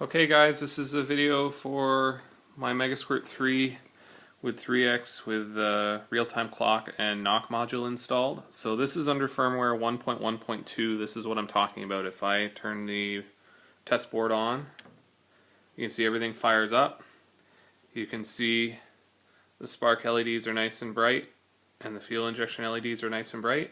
Okay guys, this is a video for my Megasquirt 3 with 3x with real-time clock and knock module installed. So this is under firmware 1.1.2. This is what I'm talking about. If I turn the test board on, you can see everything fires up. You can see the spark LEDs are nice and bright and the fuel injection LEDs are nice and bright.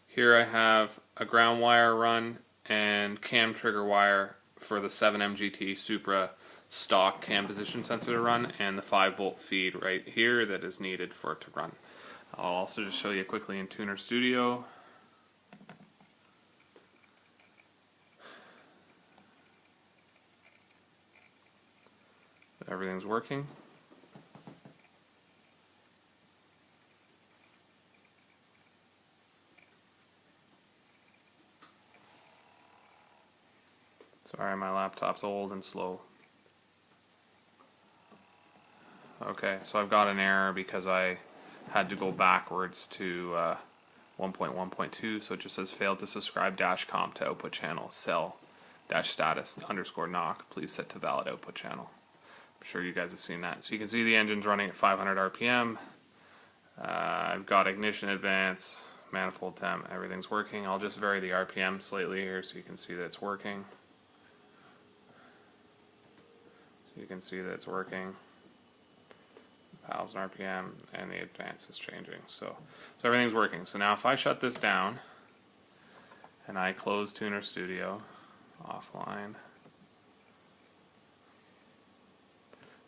Here I have a ground wire run and cam trigger wire for the 7MGT Supra stock cam position sensor to run, and the 5-volt feed right here that is needed for it to run. I'll also just show you quickly in Tuner Studio. Everything's working. Sorry, my laptop's old and slow. Okay, so I've got an error because I had to go backwards to 1.1.2, so it just says failed to subscribe -comp to output channel cell -status _ knock. Please set to valid output channel. I'm sure you guys have seen that. So you can see the engine's running at 500 RPM. I've got ignition advance, manifold temp, everything's working. I'll just vary the RPM slightly here so you can see that it's working. You can see that it's working, 1000 RPM, and the advance is changing. So everything's working. So now if I shut this down and I close Tuner Studio offline,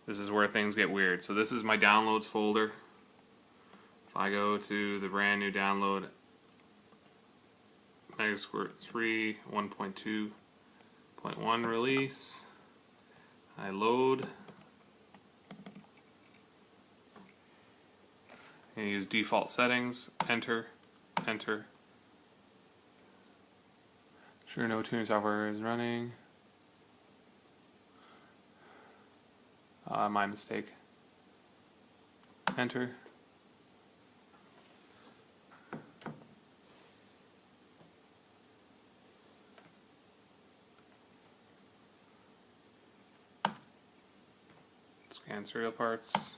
this is where things get weird. So this is my downloads folder. If I go to the brand new download, Megasquirt 3 1.2.1 release, I load and use default settings, enter. Sure, no tuning software is running. My mistake. Enter. Scan serial parts,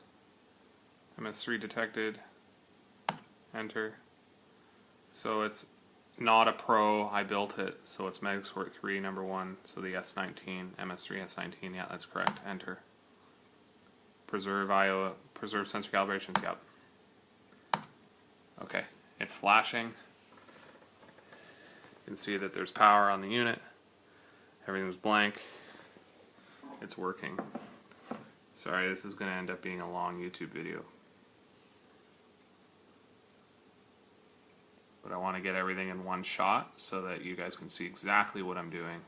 ms3 detected, enter. So it's not a Pro, I built it, so it's Megasquirt 3 #1, so the S19, ms3 S19, yeah, that's correct, enter. Preserve IO, preserve sensor calibrations, yep. Okay, it's flashing. You can see that there's power on the unit, everything's blank, it's working. Sorry, this is going to end up being a long YouTube video. But I want to get everything in one shot so that you guys can see exactly what I'm doing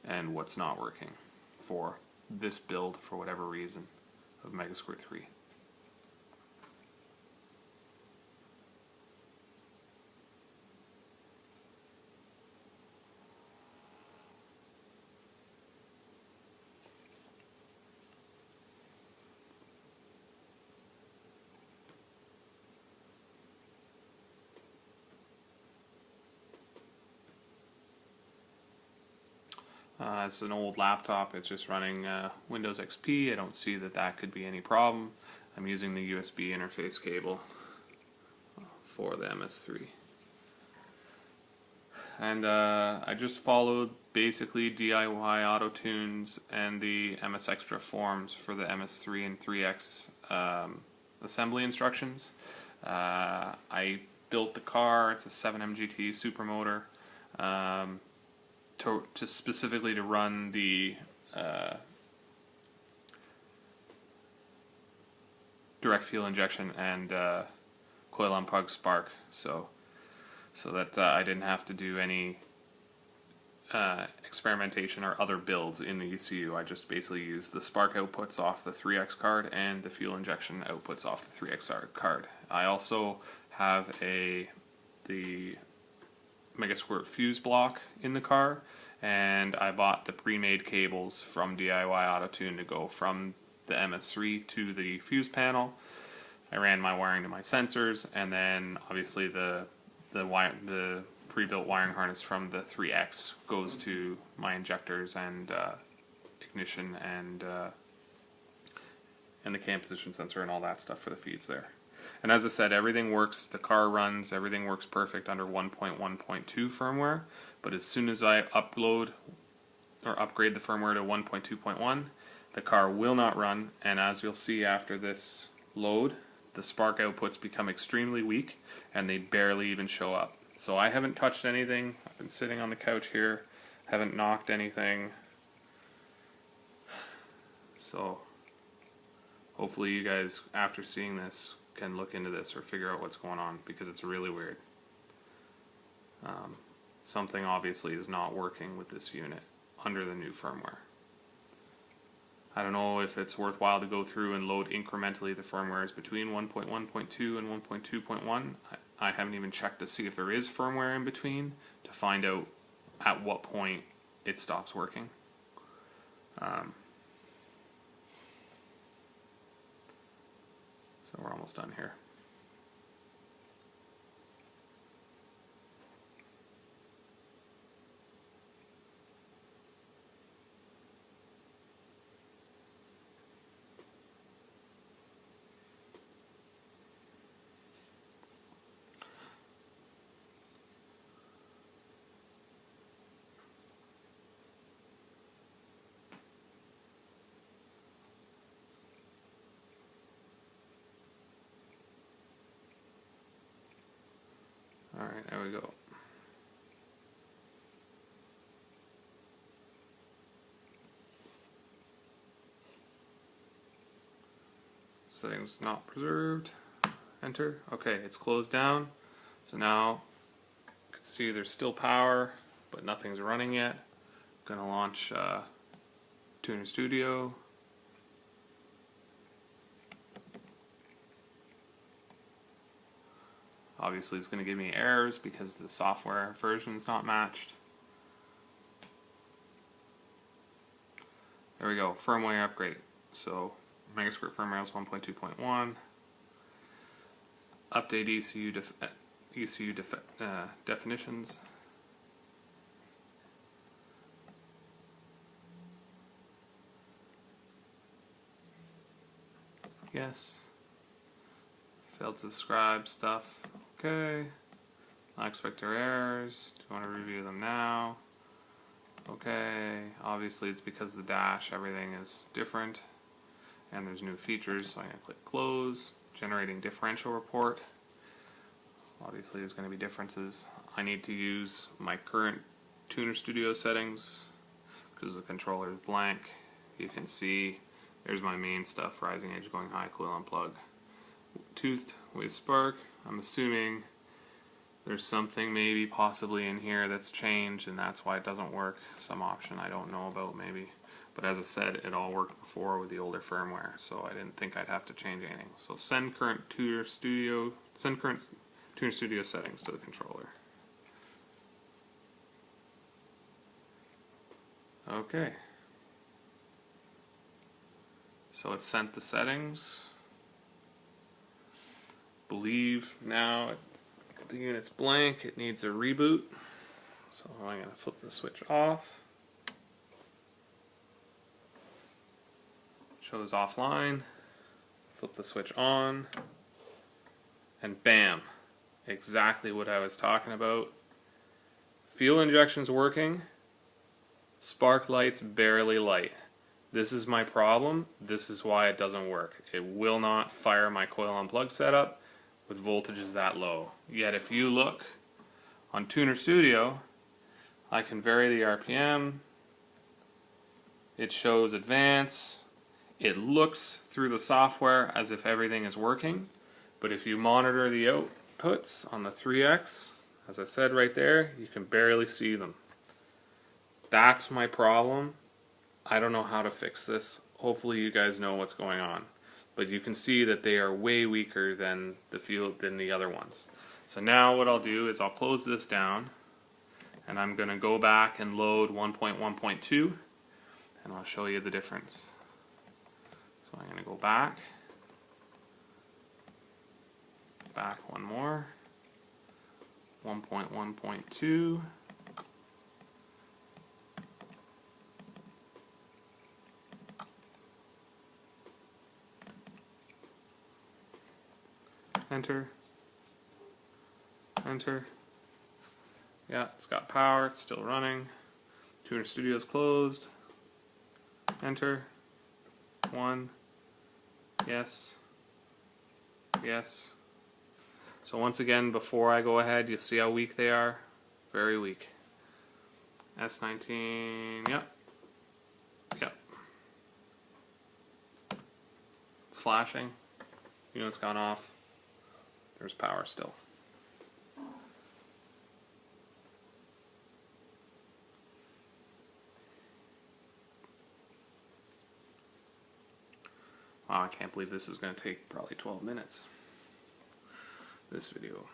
and what's not working for this build for whatever reason of Megasquirt 3. It's an old laptop, it's just running Windows XP. I don't see that that could be any problem. I'm using the USB interface cable for the MS3. And I just followed basically DIY auto tunes and the MS Extra forms for the MS3 and 3X assembly instructions. I built the car, it's a 7MGT Supermotor. Just specifically to run the direct fuel injection and coil unplug spark, so that I didn't have to do any experimentation or other builds in the ECU. I just basically used the spark outputs off the 3X card and the fuel injection outputs off the 3X card. I also have the Megasquirt fuse block in the car, and I bought the pre-made cables from DIY AutoTune to go from the MS3 to the fuse panel. I ran my wiring to my sensors, and then obviously the pre-built wiring harness from the 3X goes to my injectors and ignition and the cam position sensor and all that stuff for the feeds there. And as I said, everything works, the car runs, everything works perfect under 1.1.2 firmware, but as soon as I upload or upgrade the firmware to 1.2.1, the car will not run, and as you'll see after this load, the spark outputs become extremely weak and they barely even show up. So I haven't touched anything, I've been sitting on the couch here, haven't knocked anything, so hopefully you guys, after seeing this, can look into this or figure out what's going on, because it's really weird. Something obviously is not working with this unit under the new firmware. I don't know if it's worthwhile to go through and load incrementally the firmwares between 1.1.2 and 1.2.1. I haven't even checked to see if there is firmware in between to find out at what point it stops working. So we're almost done here. Alright, there we go. Settings not preserved. Enter. Okay, it's closed down. So now you can see there's still power, but nothing's running yet. I'm going to launch Tuner Studio. Obviously it's going to give me errors because the software version is not matched. There we go, firmware upgrade. So Megasquirt firmware is 1.2.1. Update ECU definitions. Yes. Failed to describe stuff. Okay. Not expect errors. Do you want to review them now? Okay. Obviously it's because the dash, everything is different. And there's new features, so I'm going to click close. Generating differential report. Obviously there's going to be differences. I need to use my current Tuner Studio settings because the controller is blank. You can see there's my main stuff, rising edge, going high, coil unplug. Toothed with spark. I'm assuming there's something maybe possibly in here that's changed and that's why it doesn't work. Some option I don't know about maybe. But as I said, it all worked before with the older firmware, so I didn't think I'd have to change anything. So send current Tuner Studio settings to the controller. Okay. So it's sent the settings. Believe now the unit's blank, it needs a reboot. So I'm going to flip the switch off. Shows offline. Flip the switch on. And bam! Exactly what I was talking about. Fuel injection's working. Spark lights barely light. This is my problem. This is why it doesn't work. It will not fire my coil unplug setup with voltages that low. Yet if you look on Tuner Studio, I can vary the RPM. It shows advance. It looks through the software as if everything is working. But if you monitor the outputs on the 3X, as I said right there, you can barely see them. That's my problem. I don't know how to fix this. Hopefully you guys know what's going on. But you can see that they are way weaker than the other ones. So now what I'll do is I'll close this down and I'm going to go back and load 1.1.2 and I'll show you the difference. So I'm going to go back one more, 1.1.2, Enter. Enter. Yeah, it's got power, it's still running. Tuner Studio is closed. Enter. 1. Yes. Yes. So once again, before I go ahead, you'll see how weak they are. Very weak. S19, yep. Yep. It's flashing. You know it's gone off. There's power still. Wow, I can't believe this is going to take probably 12 minutes. This video.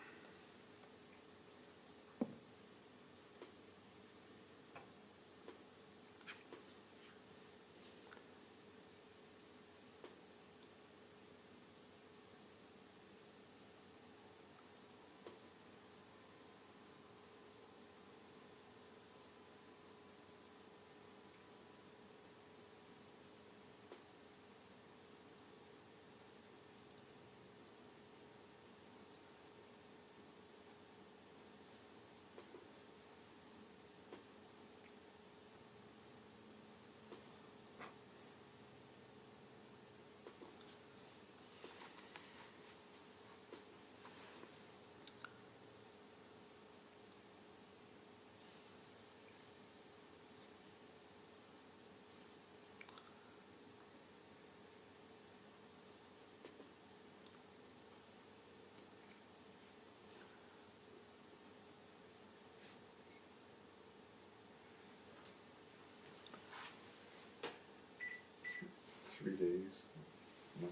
Yeah.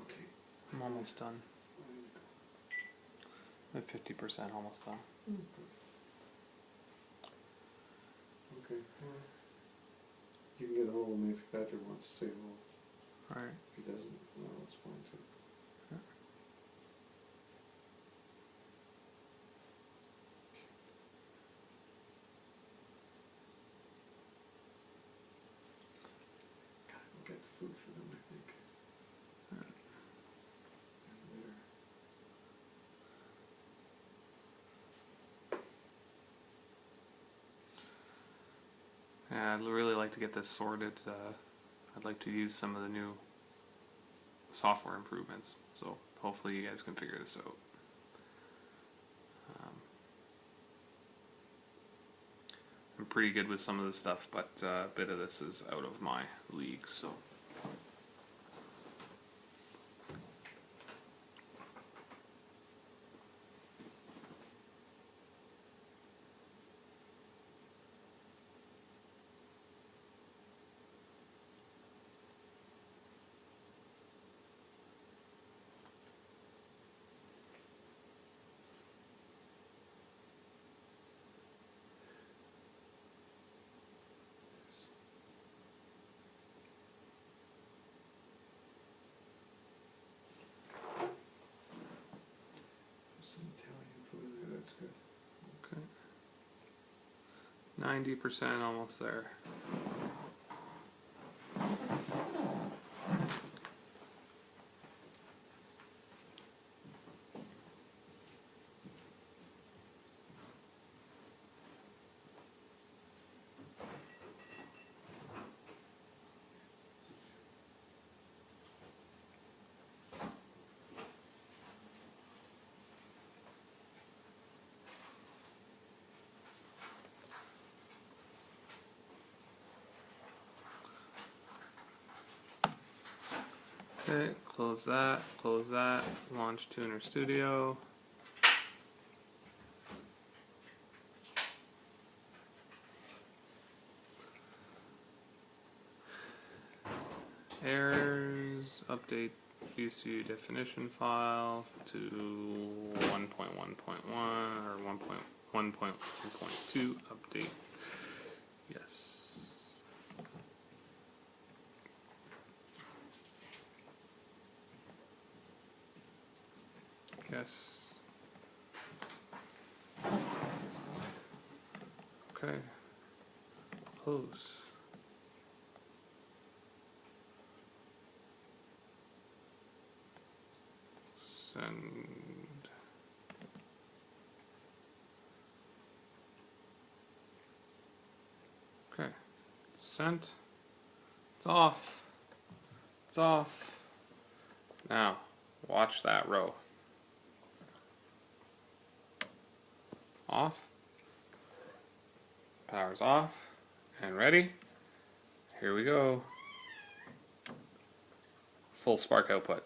Okay. I'm almost done. I'm at 50%, almost done. Okay. You can get a hold of me if Patrick wants to say hello. Alright. If he doesn't, well, that's fine too. Yeah. Gotta go get food for them, I think. Alright. Yeah, I'd really like to get this sorted. I'd like to use some of the new software improvements, so hopefully you guys can figure this out. I'm pretty good with some of the stuff, but a bit of this is out of my league, so. Some Italian food there, that's good. Okay. 90% almost there. Okay, close that, launch Tuner Studio. Errors, update ECU definition file to 1.1.1 or 1.1.2 update. Yes. Yes. Okay. Close. Send. Okay, sent. It's off. It's off. Now, watch that row. Off. Power's off. And ready. Here we go. Full spark output.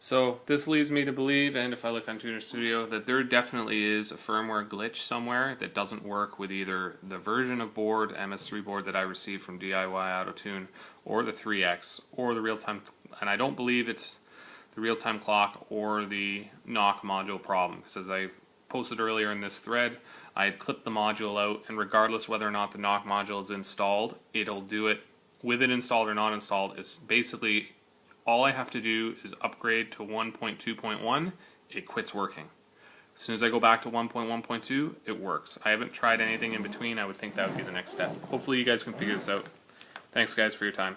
So this leads me to believe, and if I look on Tuner Studio, that there definitely is a firmware glitch somewhere that doesn't work with either the version of board, MS3 board that I received from DIY AutoTune, or the 3X, or the real-time, and I don't believe it's the real-time clock or the knock module problem, because as I've posted earlier in this thread, I had clipped the module out, and regardless whether or not the knock module is installed, it'll do it with it installed or not installed. It's basically all I have to do is upgrade to 1.2.1, it quits working. As soon as I go back to 1.1.2, it works. I haven't tried anything in between. I would think that would be the next step. Hopefully you guys can figure this out. Thanks guys for your time.